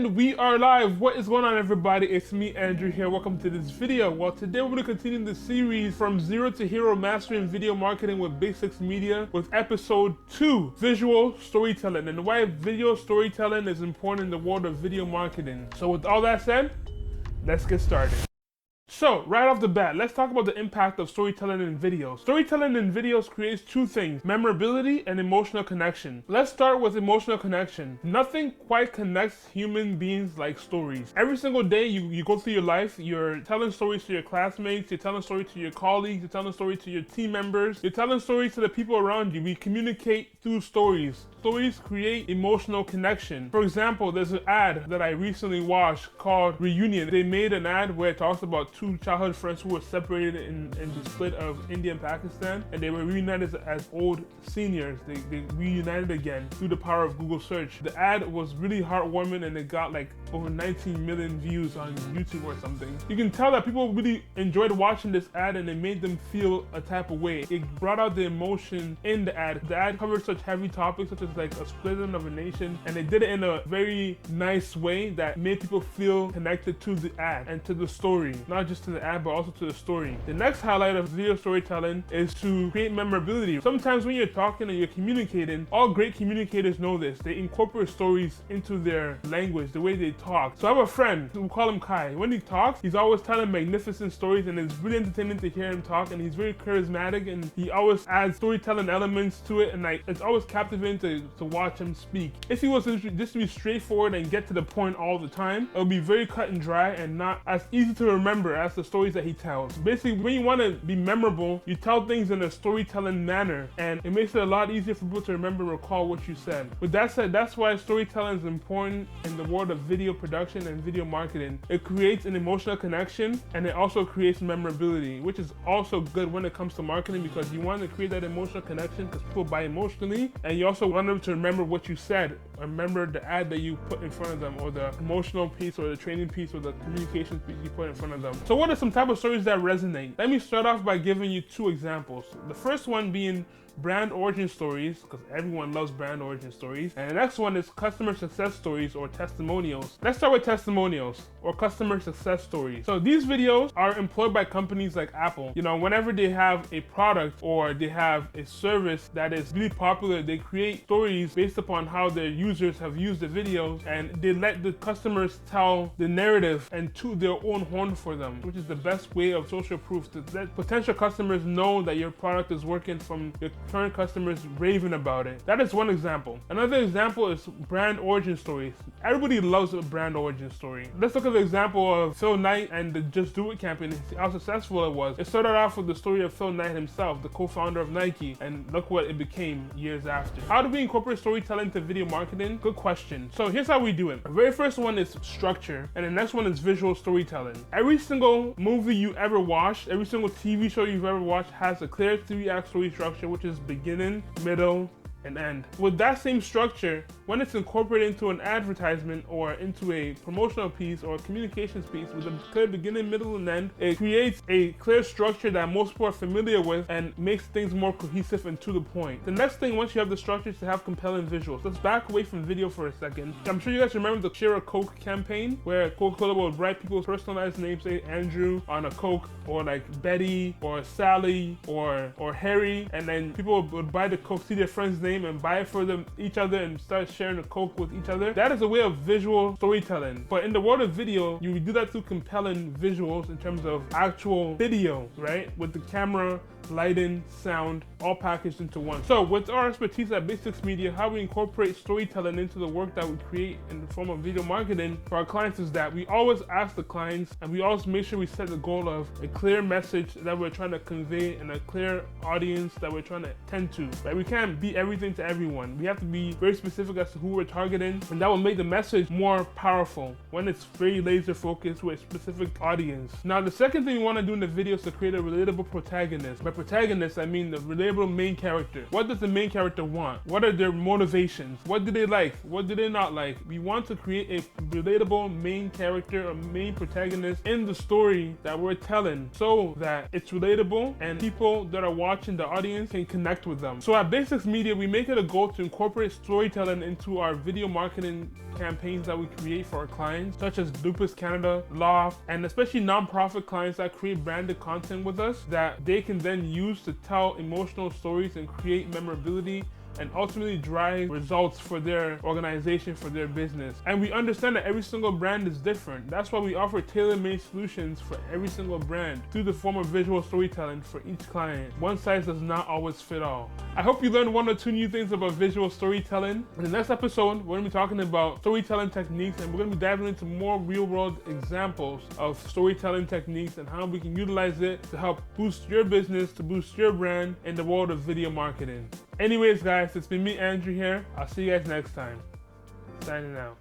And we are live. What is going on, everybody? It's me, Andrew, here. Welcome to this video. Well, today we're going to continue the series from zero to hero mastering video marketing with BIGSIX Media with episode 2, visual storytelling, and why video storytelling is important in the world of video marketing. So with all that said, let's get started. So, right off the bat, let's talk about the impact of storytelling in videos. Storytelling in videos creates two things: memorability and emotional connection. Let's start with emotional connection. Nothing quite connects human beings like stories. Every single day you go through your life, you're telling stories to your classmates, you're telling stories to your colleagues, you're telling stories to your team members, you're telling stories to the people around you. We communicate through stories. Stories create emotional connection. For example, there's an ad that I recently watched called Reunion. They made an ad where it talks about two childhood friends who were separated in the split of India and Pakistan, and they were reunited as old seniors. They reunited again through the power of Google search. The ad was really heartwarming, and it got like over 19 million views on YouTube or something. You can tell that people really enjoyed watching this ad, and it made them feel a type of way. It brought out the emotion in the ad. The ad covered such heavy topics such as like a splitting of a nation, and they did it in a very nice way that made people feel connected to the ad and to the story, not just to the ad but also to the story. The next highlight of video storytelling is to create memorability. Sometimes when you're talking and you're communicating, all great communicators know this. They incorporate stories into their language, the way they talk. So I have a friend, we call him Kai. When he talks, he's always telling magnificent stories, and it's really entertaining to hear him talk, and he's very charismatic, and he always adds storytelling elements to it, and like it's always captivating to watch him speak. If he was just to be straightforward and get to the point all the time, it would be very cut and dry and not as easy to remember as the stories that he tells. Basically, when you want to be memorable, you tell things in a storytelling manner, and it makes it a lot easier for people to remember and recall what you said. With that said, that's why storytelling is important in the world of video production and video marketing. It creates an emotional connection, and it also creates memorability, which is also good when it comes to marketing, because you want to create that emotional connection because people buy emotionally, and you also want them to remember what you said, remember the ad that you put in front of them, or the emotional piece, or the training piece, or the communications piece you put in front of them. So what are some type of stories that resonate? Let me start off by giving you two examples. The first one being brand origin stories, because everyone loves brand origin stories. And the next one is customer success stories or testimonials. Let's start with testimonials or customer success stories. So these videos are employed by companies like Apple. You know, whenever they have a product or they have a service that is really popular, they create stories based upon how their users have used the videos, and they let the customers tell the narrative and toot their own horn for them, which is the best way of social proof, to let potential customers know that your product is working from your current customers raving about it. That is one example. Another example is brand origin stories. Everybody loves a brand origin story. Let's look at the example of Phil Knight and the Just Do It campaign, how successful it was. It started off with the story of Phil Knight himself, the co-founder of Nike, and look what it became years after. How do we incorporate storytelling to video marketing? Good question. So here's how we do it. The very first one is structure, and the next one is visual storytelling. Every single movie you ever watched, every single TV show you've ever watched has a clear 3-act story structure, which is beginning, middle, and end. With that same structure, when it's incorporated into an advertisement or into a promotional piece or a communications piece with a clear beginning, middle, and end, it creates a clear structure that most people are familiar with and makes things more cohesive and to the point. The next thing, once you have the structure, is to have compelling visuals. Let's back away from video for a second. I'm sure you guys remember the Share a Coke campaign, where Coca-Cola would write people's personalized names, say Andrew on a Coke, or like Betty or Sally or Harry, and then people would buy the Coke, see their friend's name, and buy it for them each other and start sharing a Coke with each other. That is a way of visual storytelling. But in the world of video, you do that through compelling visuals in terms of actual video, right? With the camera, lighting, sound, all packaged into one. So with our expertise at BIGSIX Media, how we incorporate storytelling into the work that we create in the form of video marketing for our clients is that we always ask the clients, and we always make sure we set the goal of a clear message that we're trying to convey and a clear audience that we're trying to tend to, right? We can't be everything to everyone. We have to be very specific as to who we're targeting, and that will make the message more powerful when it's very laser focused to a specific audience. Now, the second thing we want to do in the video is to create a relatable protagonist. By protagonist, I mean the relatable main character. What does the main character want? What are their motivations? What do they like? What do they not like? We want to create a relatable main character or main protagonist in the story that we're telling so that it's relatable and people that are watching, the audience, can connect with them. So at BIGSIX Media, we make it a goal to incorporate storytelling into our video marketing campaigns that we create for our clients, such as Lupus Canada, Loft, and especially nonprofit clients that create branded content with us that they can then use to tell emotional stories and create memorability and ultimately drive results for their organization, for their business. And we understand that every single brand is different. That's why we offer tailor-made solutions for every single brand through the form of visual storytelling for each client. One size does not always fit all. I hope you learned 1 or 2 new things about visual storytelling. In the next episode, we're gonna be talking about storytelling techniques, and we're gonna be diving into more real-world examples of storytelling techniques and how we can utilize it to help boost your business, to boost your brand in the world of video marketing. Anyways, guys, it's been me, Andrew, here. I'll see you guys next time. Signing out.